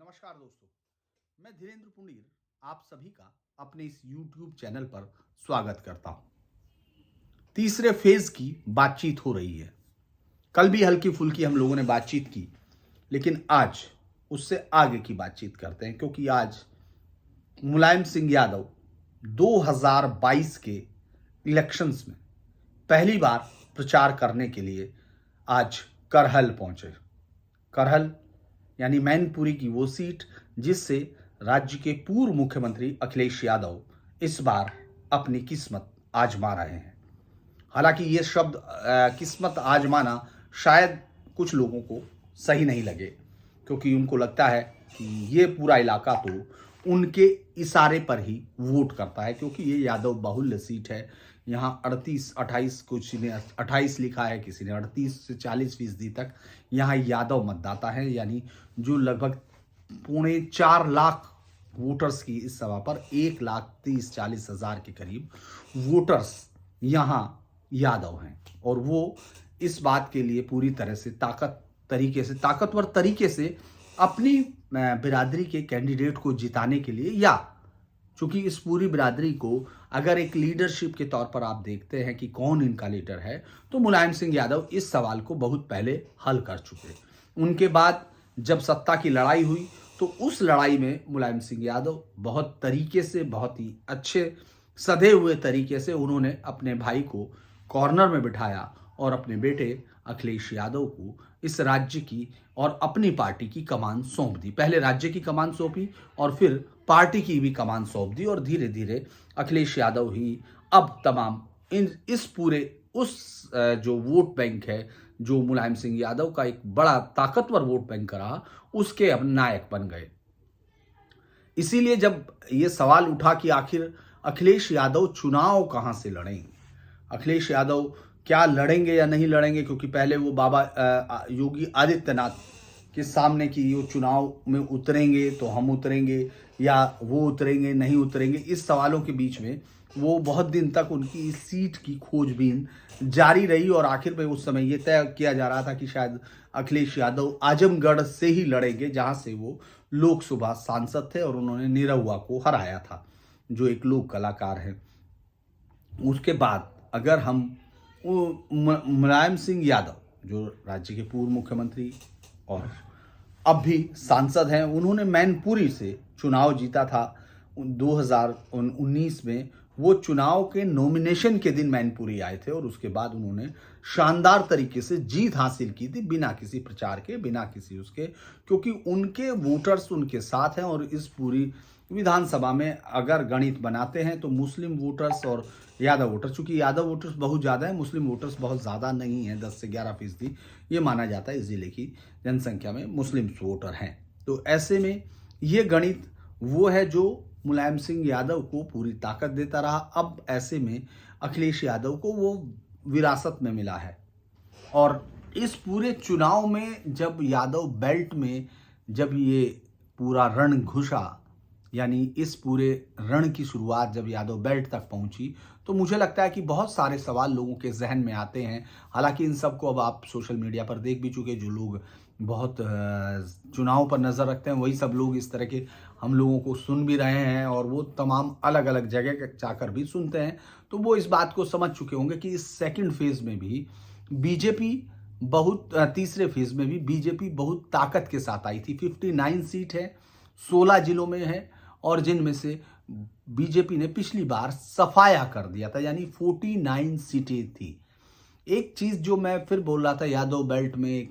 नमस्कार दोस्तों, मैं धीरेन्द्र पुंडीर आप सभी का अपने इस YouTube चैनल पर स्वागत करता हूं। तीसरे फेज की बातचीत हो रही है। कल भी हल्की फुल्की हम लोगों ने बातचीत की, लेकिन आज उससे आगे की बातचीत करते हैं क्योंकि आज मुलायम सिंह यादव 2022 के इलेक्शंस में पहली बार प्रचार करने के लिए आज करहल पहुंचे। करहल यानी मैनपुरी की वो सीट जिससे राज्य के पूर्व मुख्यमंत्री अखिलेश यादव इस बार अपनी किस्मत आजमा रहे हैं। हालांकि ये शब्द किस्मत आजमाना शायद कुछ लोगों को सही नहीं लगे, क्योंकि उनको लगता है कि ये पूरा इलाका तो उनके इशारे पर ही वोट करता है, क्योंकि ये यादव बाहुल्य सीट है। यहाँ 38-28, कुछ ने 28 लिखा है, किसी ने 38 से 40% तक यहाँ यादव मतदाता है, यानी जो लगभग 3.25 लाख वोटर्स की इस सभा पर 1,30,40,000 के करीब वोटर्स यहाँ यादव हैं। और वो इस बात के लिए पूरी तरह से ताकतवर तरीके से अपनी बिरादरी के कैंडिडेट को जिताने के लिए, या चूंकि इस पूरी बिरादरी को अगर एक लीडरशिप के तौर पर आप देखते हैं कि कौन इनका लीडर है, तो मुलायम सिंह यादव इस सवाल को बहुत पहले हल कर चुके। उनके बाद जब सत्ता की लड़ाई हुई तो उस लड़ाई में मुलायम सिंह यादव बहुत तरीके से, बहुत ही अच्छे सधे हुए तरीके से उन्होंने अपने भाई को कॉर्नर में बिठाया और अपने बेटे अखिलेश यादव को इस राज्य की और अपनी पार्टी की कमान सौंप दी। पहले राज्य की कमान सौंपी और फिर पार्टी की भी कमान सौंप दी, और धीरे धीरे अखिलेश यादव ही अब तमाम इस पूरे उस जो वोट बैंक है, जो मुलायम सिंह यादव का एक बड़ा ताकतवर वोट बैंक रहा, उसके अब नायक बन गए। इसीलिए जब ये सवाल उठा कि आखिर अखिलेश यादव चुनाव कहां से लड़ेंगे, अखिलेश यादव क्या लड़ेंगे या नहीं लड़ेंगे, क्योंकि पहले वो बाबा योगी आदित्यनाथ के सामने कि वो चुनाव में उतरेंगे तो हम उतरेंगे या वो उतरेंगे नहीं उतरेंगे, इस सवालों के बीच में वो बहुत दिन तक उनकी इस सीट की खोजबीन जारी रही। और आखिर में उस समय ये तय किया जा रहा था कि शायद अखिलेश यादव आजमगढ़ से ही लड़ेंगे, जहां से वो लोकसभा सांसद थे और उन्होंने निरहुआ को हराया था, जो एक लोक कलाकार है। उसके बाद अगर हम मुलायम सिंह यादव, जो राज्य के पूर्व मुख्यमंत्री और अब भी सांसद हैं, उन्होंने मैनपुरी से चुनाव जीता था 2019 में। वो चुनाव के नॉमिनेशन के दिन मैनपुरी आए थे और उसके बाद उन्होंने शानदार तरीके से जीत हासिल की थी, बिना किसी प्रचार के, बिना किसी उसके, क्योंकि उनके वोटर्स उनके साथ हैं। और इस पूरी विधानसभा में अगर गणित बनाते हैं तो मुस्लिम वोटर्स और यादव वोटर्स, चूंकि यादव वोटर्स बहुत ज़्यादा है, मुस्लिम वोटर्स बहुत ज़्यादा नहीं है, 10 से 11% ये माना जाता है इस जिले की जनसंख्या में मुस्लिम वोटर हैं। तो ऐसे में ये गणित वो है जो मुलायम सिंह यादव को पूरी ताकत देता रहा। अब ऐसे में अखिलेश यादव को वो विरासत में मिला है। और इस पूरे चुनाव में जब यादव बेल्ट में जब ये पूरा रण घुसा, यानी इस पूरे रण की शुरुआत जब यादव बेल्ट तक पहुंची, तो मुझे लगता है कि बहुत सारे सवाल लोगों के जहन में आते हैं। हालांकि इन सब को अब आप सोशल मीडिया पर देख भी चुके, जो लोग बहुत चुनाव पर नज़र रखते हैं वही सब लोग इस तरह के हम लोगों को सुन भी रहे हैं, और वो तमाम अलग अलग जगह जाकर भी सुनते हैं। तो वो इस बात को समझ चुके होंगे कि इस सेकंड फेज में भी बीजेपी तीसरे फेज में भी बीजेपी बहुत ताकत के साथ आई थी। 59 सीट है, 16 जिलों में है, और जिनमें से बीजेपी ने पिछली बार सफाया कर दिया था, यानी 49 सीटें थी। एक चीज जो मैं फिर बोल रहा था यादव बेल्ट में,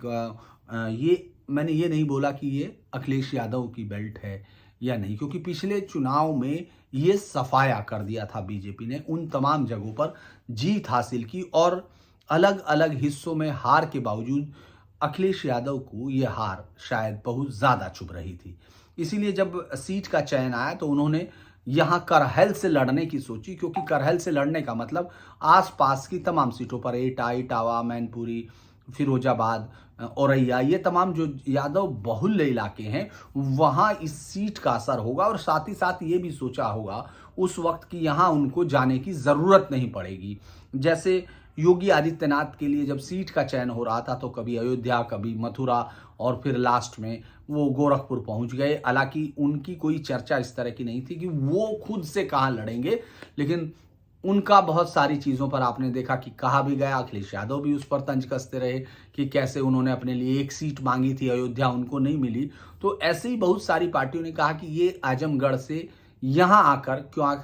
ये मैंने ये नहीं बोला कि ये अखिलेश यादव की बेल्ट है या नहीं, क्योंकि पिछले चुनाव में ये सफाया कर दिया था बीजेपी ने, उन तमाम जगहों पर जीत हासिल की, और अलग अलग हिस्सों में हार के बावजूद अखिलेश यादव को ये हार शायद बहुत ज्यादा चुभ रही थी। इसीलिए जब सीट का चयन आया तो उन्होंने यहाँ करहल से लड़ने की सोची, क्योंकि करहल से लड़ने का मतलब आसपास की तमाम सीटों पर एटा, इटावा, मैनपुरी, फिरोजाबाद, औरैया, ये तमाम जो यादव बहुल्य इलाके हैं वहाँ इस सीट का असर होगा। और साथ ही साथ ये भी सोचा होगा उस वक्त कि यहाँ उनको जाने की ज़रूरत नहीं पड़ेगी। जैसे योगी आदित्यनाथ के लिए जब सीट का चयन हो रहा था तो कभी अयोध्या, कभी मथुरा और फिर लास्ट में वो गोरखपुर पहुंच गए। हालांकि उनकी कोई चर्चा इस तरह की नहीं थी कि वो खुद से कहाँ लड़ेंगे, लेकिन उनका बहुत सारी चीज़ों पर आपने देखा कि कहा भी गया। अखिलेश यादव भी उस पर तंज कसते रहे कि कैसे उन्होंने अपने लिए एक सीट मांगी थी, अयोध्या उनको नहीं मिली। तो ऐसे ही बहुत सारी पार्टियों ने कहा कि ये आजमगढ़ से यहाँ आकर क्यों,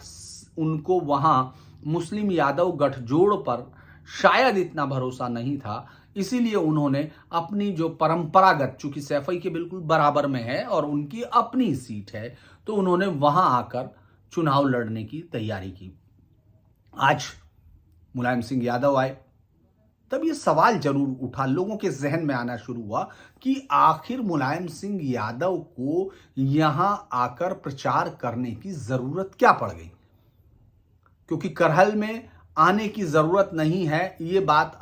उनको वहाँ मुस्लिम यादव गठजोड़ पर शायद इतना भरोसा नहीं था, इसीलिए उन्होंने अपनी जो परंपरागत, चूंकि सैफई के बिल्कुल बराबर में है और उनकी अपनी सीट है, तो उन्होंने वहां आकर चुनाव लड़ने की तैयारी की। आज मुलायम सिंह यादव आए तब ये सवाल जरूर उठा, लोगों के जहन में आना शुरू हुआ कि आखिर मुलायम सिंह यादव को यहां आकर प्रचार करने की जरूरत क्या पड़ गई, क्योंकि करहल में आने की जरूरत नहीं है, ये बात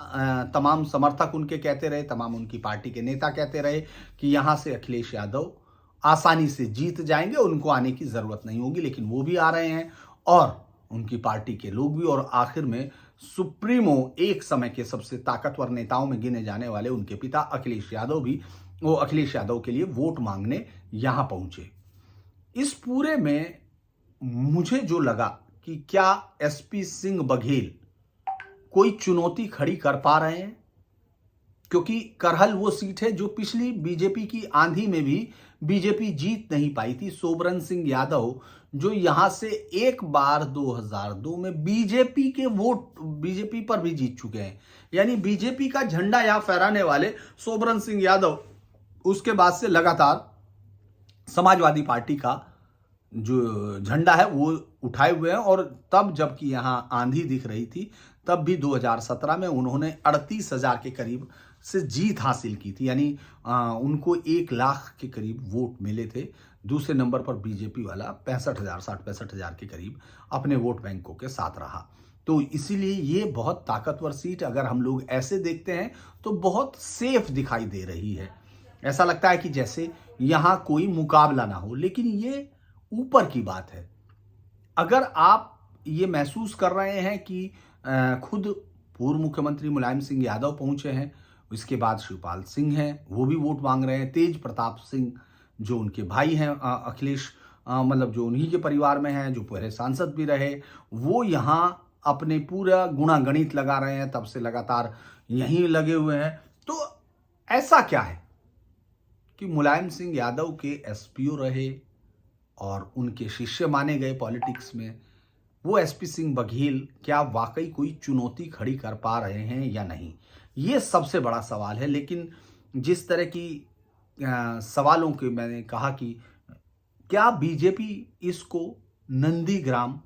तमाम समर्थक उनके कहते रहे, तमाम उनकी पार्टी के नेता कहते रहे कि यहां से अखिलेश यादव आसानी से जीत जाएंगे, उनको आने की जरूरत नहीं होगी। लेकिन वो भी आ रहे हैं और उनकी पार्टी के लोग भी, और आखिर में सुप्रीमो, एक समय के सबसे ताकतवर नेताओं में गिने जाने वाले उनके पिता अखिलेश यादव भी, वो अखिलेश यादव के लिए वोट मांगने यहां पहुंचे। इस पूरे में मुझे जो लगा कि क्या एसपी सिंह बघेल कोई चुनौती खड़ी कर पा रहे हैं, क्योंकि करहल वो सीट है जो पिछली बीजेपी की आंधी में भी बीजेपी जीत नहीं पाई थी। सोबरन सिंह यादव जो यहां से एक बार 2002 में बीजेपी के वोट, बीजेपी पर भी जीत चुके हैं, यानी बीजेपी का झंडा यहां फहराने वाले सोबरन सिंह यादव उसके बाद से लगातार समाजवादी पार्टी का जो झंडा है वो उठाए हुए हैं। और तब जबकि यहां आंधी दिख रही थी, तब भी 2017 में उन्होंने 38,000 के करीब से जीत हासिल की थी, यानी उनको 1 लाख के करीब वोट मिले थे। दूसरे नंबर पर बीजेपी वाला 65,000, 65,000 के करीब अपने वोट बैंकों के साथ रहा। तो इसीलिए ये बहुत ताकतवर सीट, अगर हम लोग ऐसे देखते हैं तो बहुत सेफ दिखाई दे रही है। ऐसा लगता है कि जैसे यहां कोई मुकाबला ना हो, लेकिन ये ऊपर की बात है। अगर आप ये महसूस कर रहे हैं कि खुद पूर्व मुख्यमंत्री मुलायम सिंह यादव पहुंचे हैं, इसके बाद शिवपाल सिंह हैं, वो भी वोट मांग रहे हैं, तेज प्रताप सिंह जो उनके भाई हैं, अखिलेश मतलब जो उन्हीं के परिवार में हैं, जो पहले सांसद भी रहे, वो यहाँ अपने पूरा गुणागणित लगा रहे हैं, तब से लगातार यहीं लगे हुए हैं। तो ऐसा क्या है कि मुलायम सिंह यादव के एसपीओ रहे और उनके शिष्य माने गए पॉलिटिक्स में, वो एसपी सिंह बघेल क्या वाकई कोई चुनौती खड़ी कर पा रहे हैं या नहीं, ये सबसे बड़ा सवाल है। लेकिन जिस तरह की सवालों के मैंने कहा कि क्या बीजेपी इसको नंदीग्राम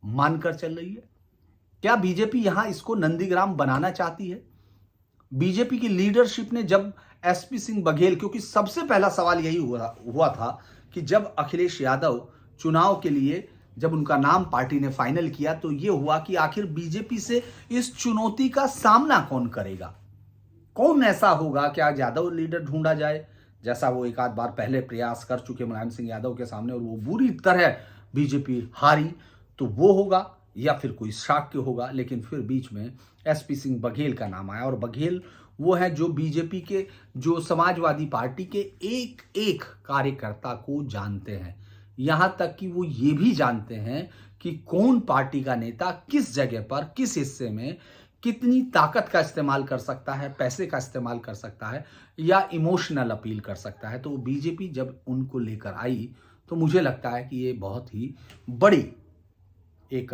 मानकर चल रही है, क्या बीजेपी यहां इसको नंदीग्राम बनाना चाहती है? बीजेपी की लीडरशिप ने जब एसपी सिंह बघेल, क्योंकि सबसे पहला सवाल यही हुआ था कि जब अखिलेश यादव चुनाव के लिए जब उनका नाम पार्टी ने फाइनल किया, तो यह हुआ कि आखिर बीजेपी से इस चुनौती का सामना कौन करेगा, कौन ऐसा होगा, क्या यादव लीडर ढूंढा जाए, जैसा वो एक आध बार पहले प्रयास कर चुके मुलायम सिंह यादव के सामने और वो बुरी तरह बीजेपी हारी, तो वो होगा, या फिर कोई शाक्य होगा। लेकिन फिर बीच में एसपी सिंह बघेल का नाम आया, और बघेल वो है जो बीजेपी के, जो समाजवादी पार्टी के एक एक कार्यकर्ता को जानते हैं, यहां तक कि वो ये भी जानते हैं कि कौन पार्टी का नेता किस जगह पर, किस हिस्से में कितनी ताकत का इस्तेमाल कर सकता है, पैसे का इस्तेमाल कर सकता है या इमोशनल अपील कर सकता है। तो बीजेपी जब उनको लेकर आई तो मुझे लगता है कि ये बहुत ही बड़ी एक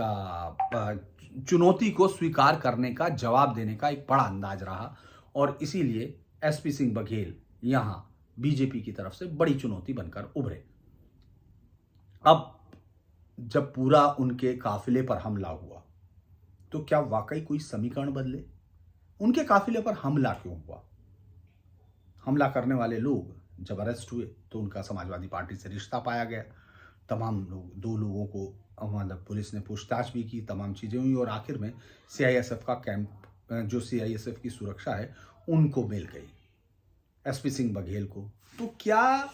चुनौती को स्वीकार करने का, जवाब देने का एक बड़ा अंदाज रहा, और इसीलिए एसपी सिंह बघेल यहां बीजेपी की तरफ से बड़ी चुनौती बनकर उभरे। अब जब पूरा उनके काफिले पर हमला हुआ तो क्या वाकई कोई समीकरण बदले? उनके काफिले पर हमला क्यों हुआ? हमला करने वाले लोग जब अरेस्ट हुए तो उनका समाजवादी पार्टी से रिश्ता पाया गया। तमाम लोग, 2 लोगों को मतलब पुलिस ने पूछताछ भी की, तमाम चीजें हुई, और आखिर में सीआईएसएफ का कैंप, जो सीआईएसएफ की सुरक्षा है, उनको मिल गई, एसपी सिंह बघेल को। तो क्या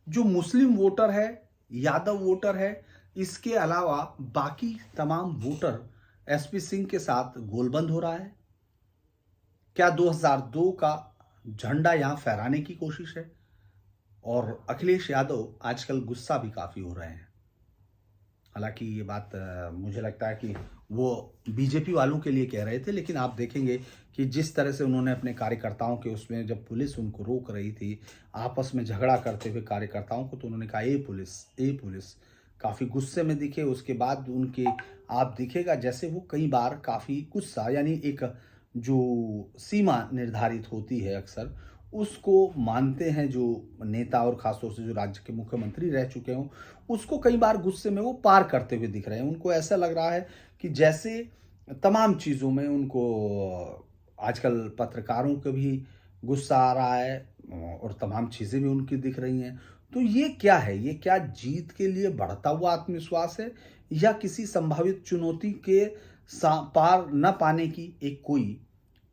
जो मुस्लिम वोटर है, यादव वोटर है, इसके अलावा बाकी तमाम वोटर एसपी सिंह के साथ गोलबंद हो रहा है? क्या 2002 का झंडा यहां फहराने की कोशिश है? और अखिलेश यादव आजकल गुस्सा भी काफी हो रहे हैं। हालांकि ये बात मुझे लगता है कि वो बीजेपी वालों के लिए कह रहे थे, लेकिन आप देखेंगे कि जिस तरह से उन्होंने अपने कार्यकर्ताओं के उसमें, जब पुलिस उनको रोक रही थी आपस में झगड़ा करते हुए कार्यकर्ताओं को, तो उन्होंने कहा ए पुलिस, ए पुलिस। काफ़ी गुस्से में दिखे। उसके बाद उनके, आप दिखेगा जैसे वो कई बार काफ़ी गुस्सा, यानी एक जो सीमा निर्धारित होती है अक्सर, उसको मानते हैं जो नेता, और ख़ासतौर से जो राज्य के मुख्यमंत्री रह चुके हों, उसको कई बार गुस्से में वो पार करते हुए दिख रहे हैं। उनको ऐसा लग रहा है कि जैसे तमाम चीज़ों में उनको आजकल पत्रकारों को भी गुस्सा आ रहा है और तमाम चीज़ें भी उनकी दिख रही हैं। तो ये क्या है? ये क्या जीत के लिए बढ़ता हुआ आत्मविश्वास है, या किसी संभावित चुनौती के पार न पाने की एक कोई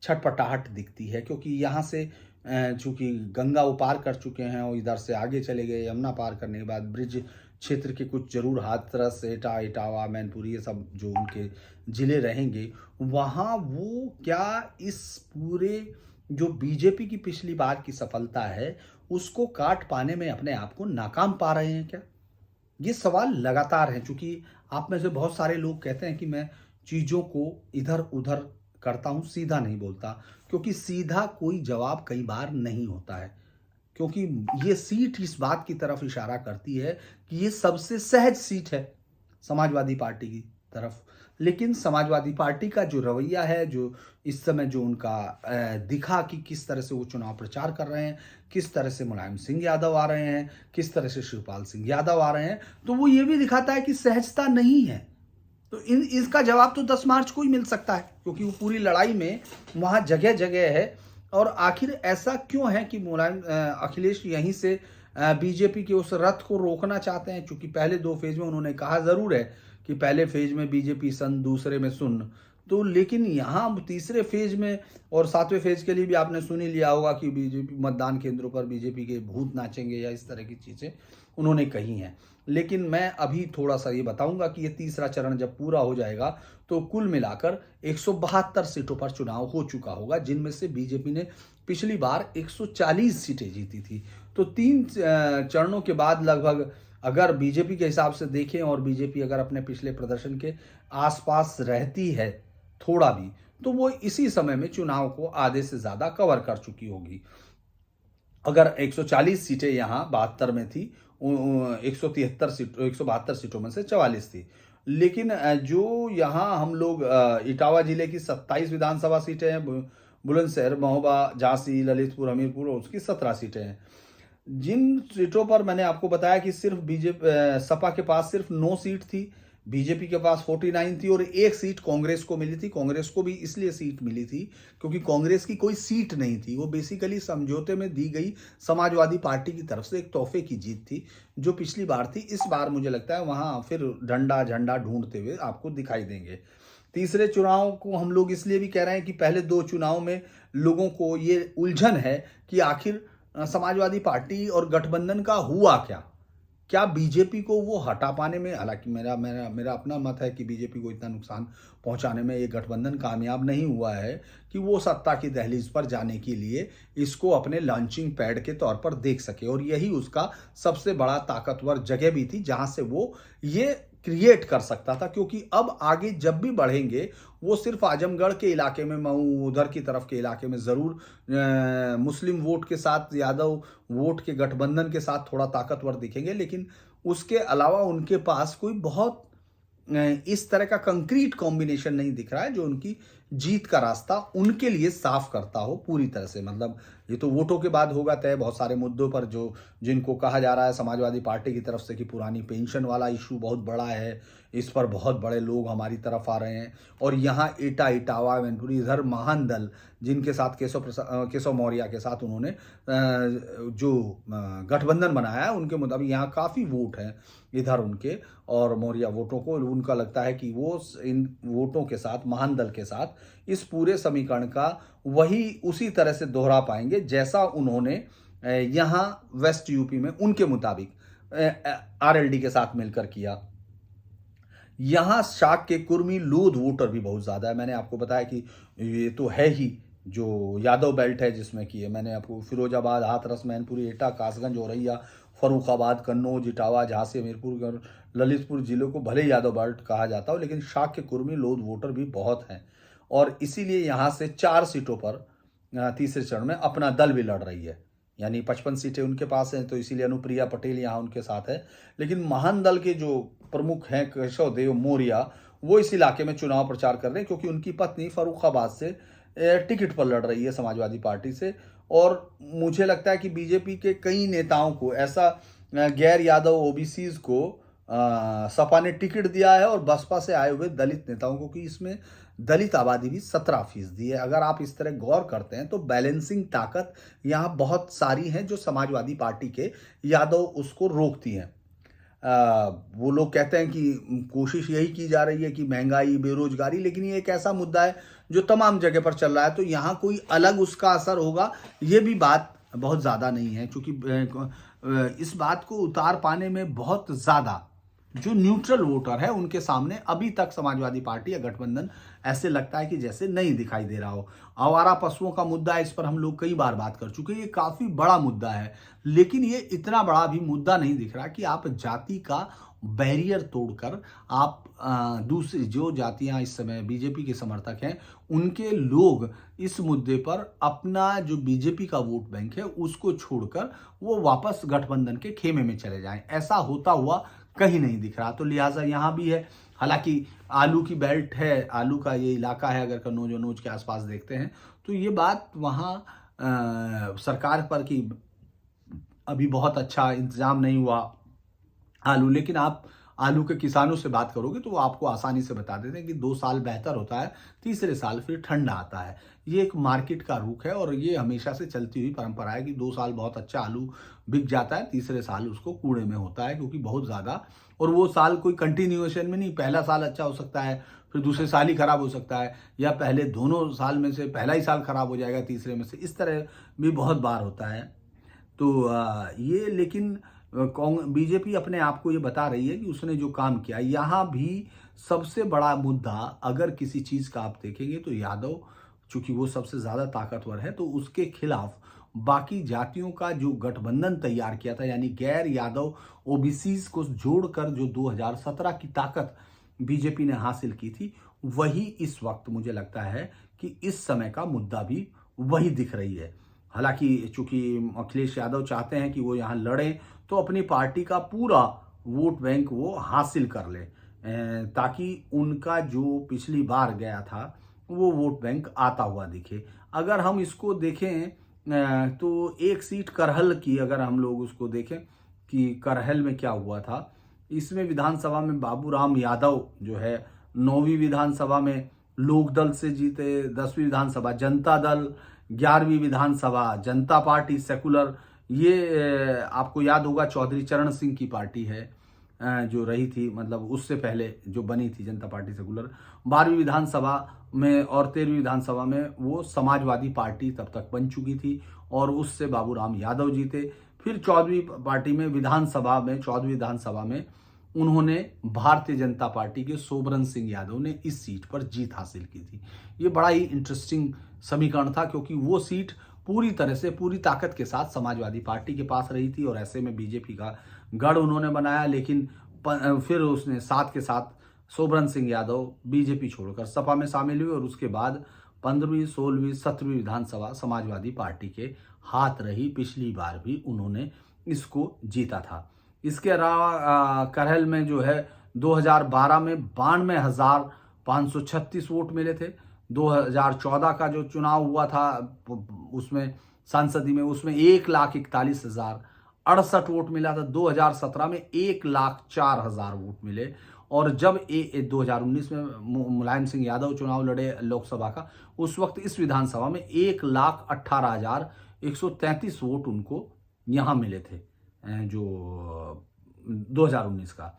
छटपटाहट दिखती है? क्योंकि यहाँ से चूंकि गंगा वो पार कर चुके हैं और इधर से आगे चले गए, यमुना पार करने के बाद ब्रिज क्षेत्र के कुछ जरूर हाथरस, एटा, इटावा, मैनपुरी, ये सब जो उनके जिले रहेंगे, वहाँ वो क्या इस पूरे जो बीजेपी की पिछली बार की सफलता है उसको काट पाने में अपने आप को नाकाम पा रहे हैं क्या? ये सवाल लगातार हैं। चूंकि आप में से बहुत सारे लोग कहते हैं कि मैं चीज़ों को इधर उधर करता हूं, सीधा नहीं बोलता, क्योंकि सीधा कोई जवाब कई बार नहीं होता है। क्योंकि ये सीट इस बात की तरफ इशारा करती है कि ये सबसे सहज सीट है समाजवादी पार्टी की तरफ। लेकिन समाजवादी पार्टी का जो रवैया है, जो इस समय जो उनका दिखा कि किस तरह से वो चुनाव प्रचार कर रहे हैं, किस तरह से मुलायम सिंह यादव आ रहे हैं, किस तरह से शिवपाल सिंह यादव आ रहे हैं, तो वो ये भी दिखाता है कि सहजता नहीं है। तो इसका जवाब तो 10 मार्च को ही मिल सकता है, क्योंकि वो पूरी लड़ाई में वहाँ जगह जगह है। और आखिर ऐसा क्यों है कि मुलायम अखिलेश यहीं से बीजेपी के उस रथ को रोकना चाहते हैं? क्योंकि पहले 2 फेज में उन्होंने कहा ज़रूर है कि पहले फेज में बीजेपी सन, दूसरे में सुन। तो लेकिन यहाँ तीसरे फेज में और 7वें फेज के लिए भी आपने सुन ही लिया होगा कि बीजेपी मतदान केंद्रों पर बीजेपी के भूत नाचेंगे, या इस तरह की चीज़ें उन्होंने कही हैं। लेकिन मैं अभी थोड़ा सा ये बताऊंगा कि ये तीसरा चरण जब पूरा हो जाएगा तो कुल मिलाकर 172 सीटों पर चुनाव हो चुका होगा, जिनमें से बीजेपी ने पिछली बार 140 सीटें जीती थी। तो 3 चरणों के बाद लगभग, अगर बीजेपी के हिसाब से देखें और बीजेपी अगर अपने पिछले प्रदर्शन के आसपास रहती है थोड़ा भी, तो वो इसी समय में चुनाव को आधे से ज्यादा कवर कर चुकी होगी। अगर 140 सीटें यहाँ 72 में थी, 173 सीट, 172 सीटों में से 44 थी। लेकिन जो यहाँ हम लोग इटावा जिले की 27 विधानसभा सीटें हैं, बुलंदशहर, महोबा, झांसी, ललितपुर, हमीरपुर, और उसकी 17 सीटें हैं। जिन सीटों पर मैंने आपको बताया कि सिर्फ बीजेपी, सपा के पास सिर्फ 9 सीट थी, बीजेपी के पास 49 थी, और 1 सीट कांग्रेस को मिली थी। कांग्रेस को भी इसलिए सीट मिली थी क्योंकि कांग्रेस की कोई सीट नहीं थी, वो बेसिकली समझौते में दी गई समाजवादी पार्टी की तरफ से एक तोहफे की जीत थी जो पिछली बार थी। इस बार मुझे लगता है वहां फिर डंडा झंडा ढूंढते हुए आपको दिखाई देंगे। तीसरे चुनाव को हम लोग इसलिए भी कह रहे हैं कि पहले 2 चुनाव में लोगों को ये उलझन है कि आखिर समाजवादी पार्टी और गठबंधन का हुआ क्या, क्या बीजेपी को वो हटा पाने में, हालांकि मेरा मेरा मेरा अपना मत है कि बीजेपी को इतना नुकसान पहुंचाने में ये गठबंधन कामयाब नहीं हुआ है कि वो सत्ता की दहलीज पर जाने के लिए इसको अपने लॉन्चिंग पैड के तौर पर देख सके, और यही उसका सबसे बड़ा ताकतवर जगह भी थी जहां से वो ये क्रिएट कर सकता था। क्योंकि अब आगे जब भी बढ़ेंगे वो सिर्फ आजमगढ़ के इलाके में, मऊ उधर की तरफ के इलाके में ज़रूर मुस्लिम वोट के साथ, यादव वोट के गठबंधन के साथ थोड़ा ताकतवर दिखेंगे, लेकिन उसके अलावा उनके पास कोई बहुत इस तरह का कंक्रीट कॉम्बिनेशन नहीं दिख रहा है जो उनकी जीत का रास्ता उनके लिए साफ करता हो पूरी तरह से। मतलब ये तो वोटों के बाद होगा तय, बहुत सारे मुद्दों पर जो जिनको कहा जा रहा है समाजवादी पार्टी की तरफ से कि पुरानी पेंशन वाला इशू बहुत बड़ा है, इस पर बहुत बड़े लोग हमारी तरफ आ रहे हैं, और यहाँ एटा, इटावा, मैनपुरी, इधर महान दल जिनके साथ केशव मौर्य के साथ उन्होंने जो गठबंधन बनाया है, उनके मुताबिक यहाँ काफ़ी वोट हैं इधर उनके, और मौर्य वोटों को उनका लगता है कि वो इन वोटों के साथ, महान दल के साथ, इस पूरे समीकरण का वही उसी तरह से दोहरा पाएंगे जैसा उन्होंने यहाँ वेस्ट यूपी में उनके मुताबिक आरएलडी के साथ मिलकर किया। यहाँ शाक के कुर्मी लोध वोटर भी बहुत ज़्यादा है। मैंने आपको बताया कि ये तो है ही जो यादव बेल्ट है, जिसमें कि मैंने आपको फिरोजाबाद, हाथरस, मैनपुरी, एटा, कासगंज, औरैया, फर्रुखाबाद, कन्नौज, इटावा, झांसी, हमीरपुर और ललितपुर जिलों को भले यादव बेल्ट कहा जाता हो, लेकिन शाक के कुर्मी लोध वोटर भी बहुत हैं और इसीलिए यहाँ से 4 सीटों पर तीसरे चरण में अपना दल भी लड़ रही है। यानी 55 सीटें उनके पास हैं, तो इसीलिए अनुप्रिया पटेल यहाँ उनके साथ है। लेकिन महान दल के जो प्रमुख हैं केशव देव मौर्य, वो इस इलाके में चुनाव प्रचार कर रहे हैं, क्योंकि उनकी पत्नी फर्रुखाबाद से टिकट पर लड़ रही है समाजवादी पार्टी से। और मुझे लगता है कि बीजेपी के कई नेताओं को ऐसा गैर यादव ओबीसीज को सपा ने टिकट दिया है और बसपा से आए हुए दलित नेताओं को, कि इसमें दलित आबादी भी 17% है। अगर आप इस तरह गौर करते हैं तो बैलेंसिंग ताकत यहाँ बहुत सारी हैं जो समाजवादी पार्टी के यादव उसको रोकती हैं। वो लोग कहते हैं कि कोशिश यही की जा रही है कि महंगाई, बेरोजगारी, लेकिन ये एक ऐसा मुद्दा है जो तमाम जगह पर चल रहा है, तो यहाँ कोई अलग उसका असर होगा ये भी बात बहुत ज़्यादा नहीं है, क्योंकि इस बात को उतार पाने में बहुत ज़्यादा जो न्यूट्रल वोटर है उनके सामने अभी तक समाजवादी पार्टी या गठबंधन ऐसे लगता है कि जैसे नहीं दिखाई दे रहा हो। आवारा पशुओं का मुद्दा है, इस पर हम लोग कई बार बात कर चुके हैं, ये काफी बड़ा मुद्दा है, लेकिन ये इतना बड़ा भी मुद्दा नहीं दिख रहा कि आप जाति का बैरियर तोड़कर आप दूसरी जो जातियां इस समय बीजेपी के समर्थक हैं उनके लोग इस मुद्दे पर अपना जो बीजेपी का वोट बैंक है उसको छोड़कर वो वापस गठबंधन के खेमे में चले जाएं, ऐसा होता हुआ कहीं नहीं दिख रहा। तो लिहाजा यहाँ भी है, हालांकि आलू की बेल्ट है, आलू का ये इलाका है, अगर कन्नौज वनौज के आसपास देखते हैं तो ये बात वहाँ सरकार पर कि अभी बहुत अच्छा इंतजाम नहीं हुआ आलू, लेकिन आप आलू के किसानों से बात करोगे तो वो आपको आसानी से बता देते हैं कि 2 साल बेहतर होता है, तीसरे साल फिर ठंडा आता है। ये एक मार्केट का रुख है और ये हमेशा से चलती हुई परंपरा है कि 2 साल बहुत अच्छा आलू बिक जाता है, तीसरे साल उसको कूड़े में होता है, क्योंकि बहुत ज़्यादा, और वो साल कोई कंटिन्यूएशन में नहीं, पहला साल अच्छा हो सकता है, फिर दूसरे साल ही खराब हो सकता है, या पहले दोनों साल में से पहला ही साल खराब हो जाएगा तीसरे में से, इस तरह भी बहुत बार होता है। तो ये लेकिन बीजेपी अपने आप को ये बता रही है कि उसने जो काम किया, यहाँ भी सबसे बड़ा मुद्दा अगर किसी चीज़ का आप देखेंगे तो यादव, चूंकि वो सबसे ज़्यादा ताकतवर है, तो उसके खिलाफ बाकी जातियों का जो गठबंधन तैयार किया था, यानी गैर यादव ओबीसीज को जोड़कर जो 2017 की ताकत बीजेपी ने हासिल की थी, वही इस वक्त मुझे लगता है कि इस समय का मुद्दा भी वही दिख रही है। हालांकि चूंकि अखिलेश यादव चाहते हैं कि वो यहाँ लड़ें तो अपनी पार्टी का पूरा वोट बैंक वो हासिल कर ले, ताकि उनका जो पिछली बार गया था वो वोट बैंक आता हुआ दिखे। अगर हम इसको देखें तो एक सीट करहल की अगर हम लोग उसको देखें कि करहल में क्या हुआ था, इसमें विधानसभा में बाबूराम यादव जो है 9वीं विधानसभा में लोकदल से जीते, 10वीं विधानसभा जनता दल, 11वीं विधानसभा जनता पार्टी सेकुलर, ये आपको याद होगा चौधरी चरण सिंह की पार्टी है जो रही थी, मतलब उससे पहले जो बनी थी जनता पार्टी सेकुलर। 12वीं विधानसभा में और 13वीं विधानसभा में वो समाजवादी पार्टी तब तक बन चुकी थी और उससे बाबूराम यादव जीते। फिर 14वीं पार्टी में विधानसभा में 14वीं विधानसभा में उन्होंने भारतीय जनता पार्टी के सोबरन सिंह यादव ने इस सीट पर जीत हासिल की थी। ये बड़ा ही इंटरेस्टिंग समीकरण था, क्योंकि वो सीट पूरी तरह से पूरी ताकत के साथ समाजवादी पार्टी के पास रही थी और ऐसे में बीजेपी का गढ़ उन्होंने बनाया। लेकिन फिर उसने साथ के साथ सोबरन सिंह यादव बीजेपी छोड़कर सपा में शामिल हुए और उसके बाद 15वीं, 16वीं, 17वीं विधानसभा समाजवादी पार्टी के हाथ रही। पिछली बार भी उन्होंने इसको जीता था। इसके अलावा करहल में जो है 2012 में 92,536 वोट मिले थे। 2014 का जो चुनाव हुआ था उसमें सांसदी में, उसमें 1,41,068 वोट मिला था। 2017 में 1,04,000 वोट मिले और जब 2019 में मुलायम सिंह यादव चुनाव लड़े लोकसभा का, उस वक्त इस विधानसभा में 1,18,133 वोट उनको यहाँ मिले थे। जो 2019 का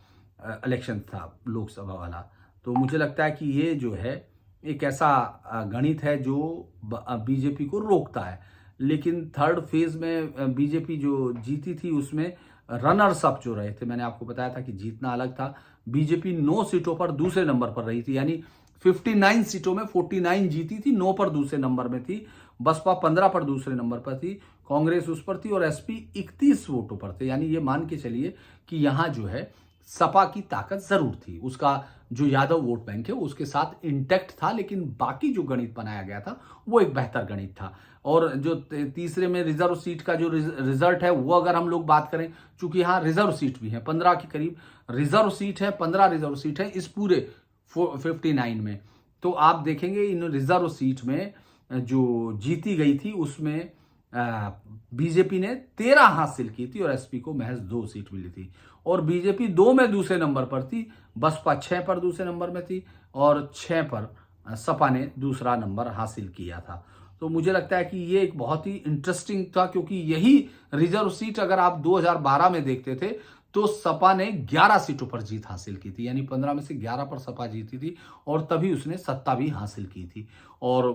इलेक्शन था लोकसभा वाला। तो मुझे लगता है कि ये जो है एक ऐसा गणित है जो बीजेपी को रोकता है। लेकिन थर्ड फेज में बीजेपी जो जीती थी उसमें रनर्स अप जो रहे थे, मैंने आपको बताया था कि जीतना अलग था। बीजेपी 9 सीटों पर दूसरे नंबर पर रही थी, यानी 59 सीटों में 49 जीती थी, 9 पर दूसरे नंबर में थी। बसपा 15 पर दूसरे नंबर पर थी, कांग्रेस उस पर थी और एसपी 31 वोटों पर थे। यानी ये मान के चलिए कि यहां जो है सपा की ताकत जरूर थी, उसका जो यादव वोट बैंक है उसके साथ इंटैक्ट था, लेकिन बाकी जो गणित बनाया गया था वो एक बेहतर गणित था। और जो तीसरे में रिजर्व सीट का जो रिजल्ट है वो अगर हम लोग बात करें, चूंकि यहाँ रिजर्व सीट भी है 15 के करीब रिजर्व सीट है, 15 रिजर्व सीट है इस पूरे 59 में। तो आप देखेंगे इन रिजर्व सीट में जो जीती गई थी उसमें बीजेपी ने 13 हासिल की थी और एसपी को महज 2 सीट मिली थी। और बीजेपी 2 में दूसरे नंबर पर थी, बसपा 6 पर दूसरे नंबर में थी और 6 पर सपा ने दूसरा नंबर हासिल किया था। तो मुझे लगता है कि ये एक बहुत ही इंटरेस्टिंग था, क्योंकि यही रिजर्व सीट अगर आप 2012 में देखते थे तो सपा ने 11 सीटों पर जीत हासिल की थी, यानी 15 में से 11 पर सपा जीती थी और तभी उसने सत्ता भी हासिल की थी। और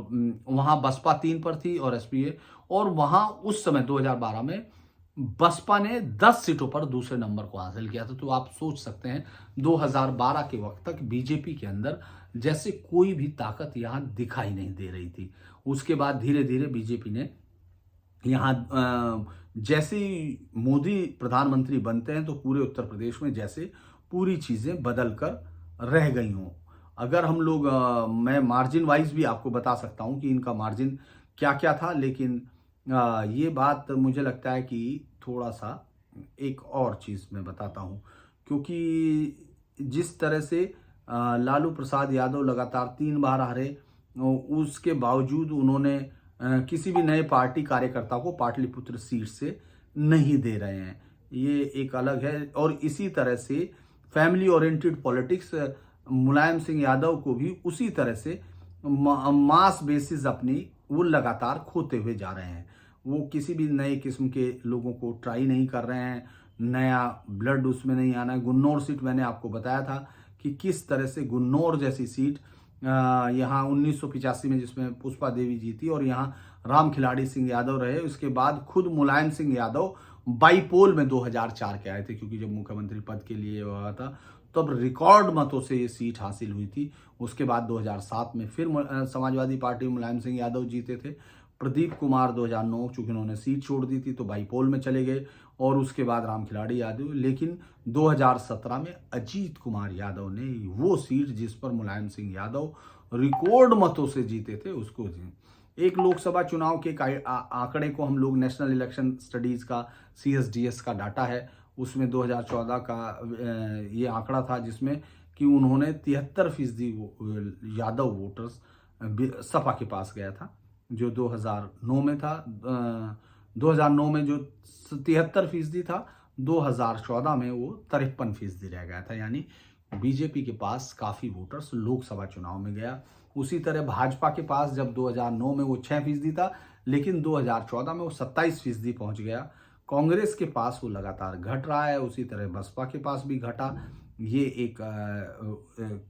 वहां बसपा 3 पर थी और एसपी, और वहां उस समय 2012 में बसपा ने 10 सीटों पर दूसरे नंबर को हासिल किया था। तो आप सोच सकते हैं 2012 के वक्त तक बीजेपी के अंदर जैसे कोई भी ताकत यहां दिखाई नहीं दे रही थी। उसके बाद धीरे धीरे बीजेपी ने यहाँ जैसे ही मोदी प्रधानमंत्री बनते हैं तो पूरे उत्तर प्रदेश में जैसे पूरी चीजें बदल कर रह गई हों। अगर हम लोग मैं मार्जिन वाइज भी आपको बता सकता हूं कि इनका मार्जिन क्या क्या था, लेकिन ये बात मुझे लगता है कि थोड़ा सा एक और चीज मैं बताता हूं, क्योंकि जिस तरह से लालू प्रसाद यादव लगातार 3 बार हारे, उसके बावजूद उन्होंने किसी भी नए पार्टी कार्यकर्ता को पाटलिपुत्र सीट से नहीं दे रहे हैं, ये एक अलग है। और इसी तरह से family oriented politics Mulayam Singh Yadav को भी उसी तरह से मास बेसिस अपनी वो लगातार खोते हुए जा रहे हैं। वो किसी भी नए किस्म के लोगों को ट्राई नहीं कर रहे हैं, नया ब्लड उसमें नहीं आना है। गुन्नौर सीट मैंने आपको बताया था कि किस तरह से गुन्नौर जैसी सीट यहाँ 1985 में जिसमें पुष्पा देवी जीती और यहाँ राम खिलाड़ी सिंह यादव रहे। उसके बाद खुद मुलायम सिंह यादव बाईपोल में 2004 के आए थे, क्योंकि जब मुख्यमंत्री पद के लिए हुआ था तब रिकॉर्ड मतों से ये सीट हासिल हुई थी। उसके बाद 2007 में फिर समाजवादी पार्टी मुलायम सिंह यादव जीते थे। प्रदीप कुमार 2009 चूंकि उन्होंने सीट छोड़ दी थी तो बाईपोल में चले गए, और उसके बाद राम खिलाड़ी यादव। लेकिन 2017 में अजीत कुमार यादव ने वो सीट जिस पर मुलायम सिंह यादव रिकॉर्ड मतों से जीते थे उसको एक लोकसभा चुनाव के आंकड़े को हम लोग नेशनल इलेक्शन स्टडीज का CSDS का डाटा है, उसमें 2014 का ये आंकड़ा था जिसमें कि उन्होंने 73% यादव वोटर्स सपा के पास गया था, जो 2009 में था। 2009 में जो 73% था, 2014 में वो 53% रह गया था। यानी बीजेपी के पास काफी वोटर्स लोकसभा चुनाव में गया। उसी तरह भाजपा के पास जब 2009 में वो 6% था, लेकिन 2014 में वो 27% पहुंच गया। कांग्रेस के पास वो लगातार घट रहा है, उसी तरह बसपा के पास भी घटा। ये एक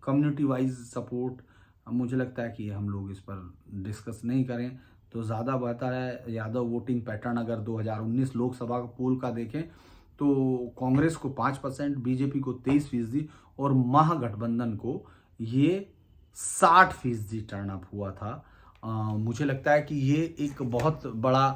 कम्युनिटी वाइज सपोर्ट, मुझे लगता है कि हम लोग इस पर डिस्कस नहीं करें तो ज़्यादा बेहतर है। यादव वोटिंग पैटर्न अगर 2019 लोकसभा पोल का देखें तो कांग्रेस को 5%, बीजेपी को 23% और महागठबंधन को ये 60% टर्न अप हुआ था। मुझे लगता है कि ये एक बहुत बड़ा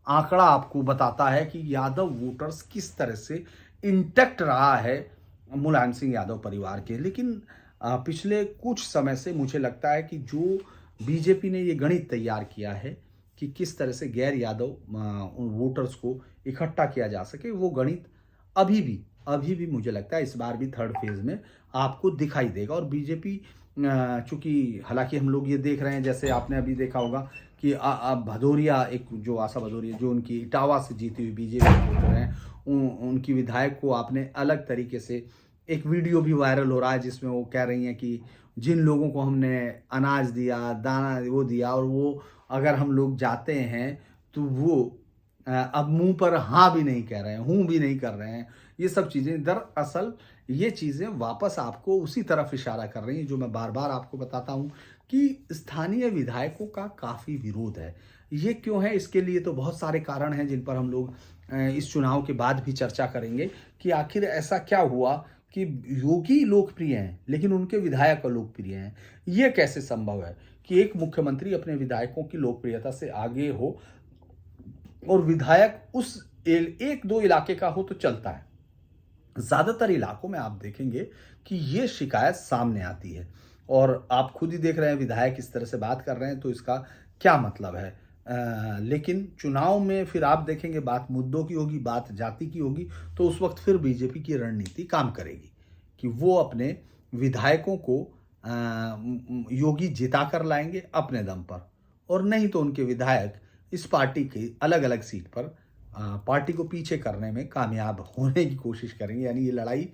आंकड़ा आपको बताता है कि यादव वोटर्स किस तरह से इंटैक्ट रहा है मुलायम सिंह यादव परिवार के। लेकिन पिछले कुछ समय से मुझे लगता है कि जो बीजेपी ने ये गणित तैयार किया है कि किस तरह से गैर यादव वोटर्स को इकट्ठा किया जा सके, वो गणित अभी भी मुझे लगता है इस बार भी थर्ड फेज में आपको दिखाई देगा। और बीजेपी चूंकि हालांकि हम लोग ये देख रहे हैं, जैसे आपने अभी देखा होगा कि भदौरिया, एक जो आशा भदौरिया जो उनकी इटावा से जीती हुई बीजेपी वोटर हैं, उनकी विधायक को आपने अलग तरीके से एक वीडियो भी वायरल हो रहा है जिसमें वो कह रही हैं कि जिन लोगों को हमने अनाज दिया, दाना वो दिया, और वो अगर हम लोग जाते हैं तो वो अब मुंह पर हाँ भी नहीं कह रहे हैं, हूं भी नहीं कर रहे हैं। ये सब चीजें दरअसल ये चीजें वापस आपको उसी तरफ इशारा कर रही हैं जो मैं बार बार आपको बताता हूं कि स्थानीय विधायकों का काफी विरोध है। ये क्यों है, इसके लिए तो बहुत सारे कारण हैं जिन पर हम लोग इस चुनाव के बाद भी चर्चा करेंगे कि आखिर ऐसा क्या हुआ कि योगी लोकप्रिय हैं लेकिन उनके विधायक अलोकप्रिय हैं। ये कैसे संभव है कि एक मुख्यमंत्री अपने विधायकों की लोकप्रियता से आगे हो और विधायक उस एक दो इलाके का हो तो चलता है, ज्यादातर इलाकों में आप देखेंगे कि ये शिकायत सामने आती है। और आप खुद ही देख रहे हैं विधायक इस तरह से बात कर रहे हैं तो इसका क्या मतलब है। लेकिन चुनाव में फिर आप देखेंगे बात मुद्दों की होगी, बात जाति की होगी, तो उस वक्त फिर बीजेपी की रणनीति काम करेगी कि वो अपने विधायकों को योगी जिता कर लाएंगे अपने दम पर, और नहीं तो उनके विधायक इस पार्टी की अलग अलग सीट पर पार्टी को पीछे करने में कामयाब होने की कोशिश करेंगे। यानी ये लड़ाई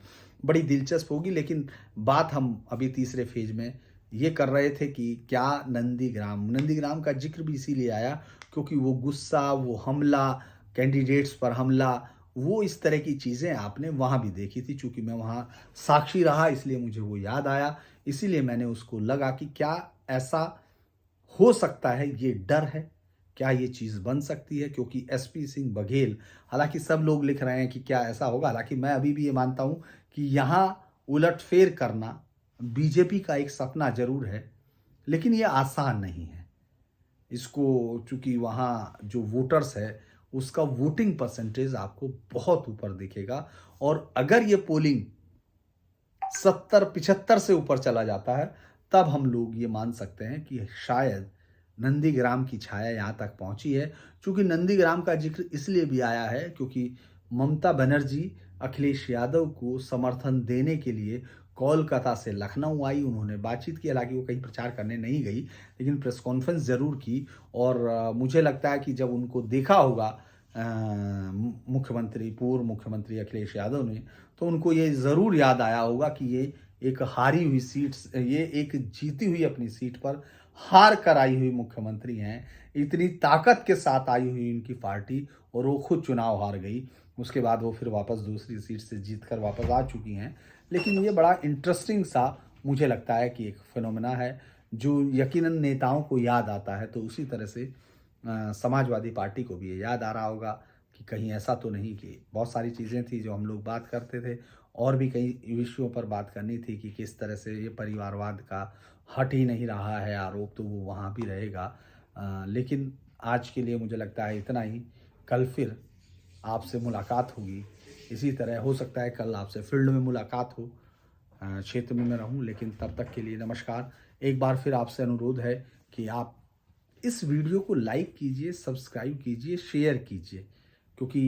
बड़ी दिलचस्प होगी। लेकिन बात हम अभी तीसरे फेज में ये कर रहे थे कि क्या नंदीग्राम का जिक्र भी इसीलिए आया क्योंकि वो गुस्सा, वो हमला, कैंडिडेट्स पर हमला, वो इस तरह की चीज़ें आपने वहाँ भी देखी थी। चूंकि मैं वहाँ साक्षी रहा इसलिए मुझे वो याद आया, इसीलिए मैंने उसको लगा कि क्या ऐसा हो सकता है, ये डर है, क्या ये चीज़ बन सकती है। क्योंकि एसपी सिंह बघेल, हालांकि सब लोग लिख रहे हैं कि क्या ऐसा होगा, हालांकि मैं अभी भी ये मानता हूँ कि यहाँ उलटफेर करना बीजेपी का एक सपना जरूर है, लेकिन ये आसान नहीं है। इसको चूंकि वहाँ जो वोटर्स है उसका वोटिंग परसेंटेज आपको बहुत ऊपर दिखेगा, और अगर ये पोलिंग 70-75 से ऊपर चला जाता है तब हम लोग ये मान सकते हैं कि शायद नंदीग्राम की छाया यहाँ तक पहुंची है। क्योंकि नंदीग्राम का जिक्र इसलिए भी आया है क्योंकि ममता बनर्जी अखिलेश यादव को समर्थन देने के लिए कोलकाता से लखनऊ आई, उन्होंने बातचीत की। हालांकि वो कहीं प्रचार करने नहीं गई लेकिन प्रेस कॉन्फ्रेंस जरूर की। और मुझे लगता है कि जब उनको देखा होगा पूर्व मुख्यमंत्री अखिलेश यादव ने, तो उनको ये ज़रूर याद आया होगा कि ये एक हारी हुई सीट, ये एक जीती हुई अपनी सीट पर हार कर आई हुई मुख्यमंत्री हैं। इतनी ताकत के साथ आई हुई इनकी पार्टी, और वो खुद चुनाव हार गई। उसके बाद वो फिर वापस दूसरी सीट से जीत कर वापस आ चुकी हैं। लेकिन ये बड़ा इंटरेस्टिंग सा मुझे लगता है कि एक फिनोमेना है जो यकीनन नेताओं को याद आता है। तो उसी तरह से समाजवादी पार्टी को भी ये याद आ रहा होगा कि कहीं ऐसा तो नहीं कि बहुत सारी चीज़ें थी जो हम लोग बात करते थे, और भी कई विषयों पर बात करनी थी कि किस तरह से ये परिवारवाद का हट ही नहीं रहा है आरोप, तो वो वहाँ भी रहेगा। लेकिन आज के लिए मुझे लगता है इतना ही। कल फिर आपसे मुलाकात होगी इसी तरह। हो सकता है कल आपसे फील्ड में मुलाकात हो, क्षेत्र में मैं रहूं, लेकिन तब तक के लिए नमस्कार। एक बार फिर आपसे अनुरोध है कि आप इस वीडियो को लाइक कीजिए, सब्सक्राइब कीजिए, शेयर कीजिए। क्योंकि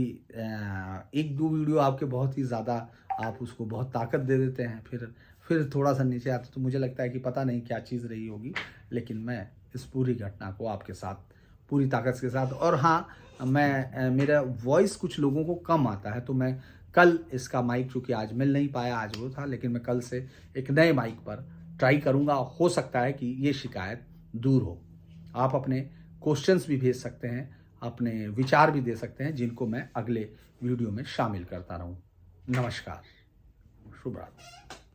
एक दो वीडियो आपके बहुत ही ज़्यादा, आप उसको बहुत ताकत दे देते हैं, फिर थोड़ा सा नीचे आता तो मुझे लगता है कि पता नहीं क्या चीज़ रही होगी। लेकिन मैं इस पूरी घटना को आपके साथ पूरी ताकत के साथ, और हाँ, मैं मेरा वॉइस कुछ लोगों को कम आता है, तो मैं कल इसका माइक, चूँकि आज मिल नहीं पाया, आज वो था, लेकिन मैं कल से एक नए माइक पर ट्राई करूँगा। हो सकता है कि ये शिकायत दूर हो। आप अपने क्वेश्चंस भी भेज सकते हैं, अपने विचार भी दे सकते हैं, जिनको मैं अगले वीडियो में शामिल करता रहूँ। नमस्कार, शुभ रात्रि।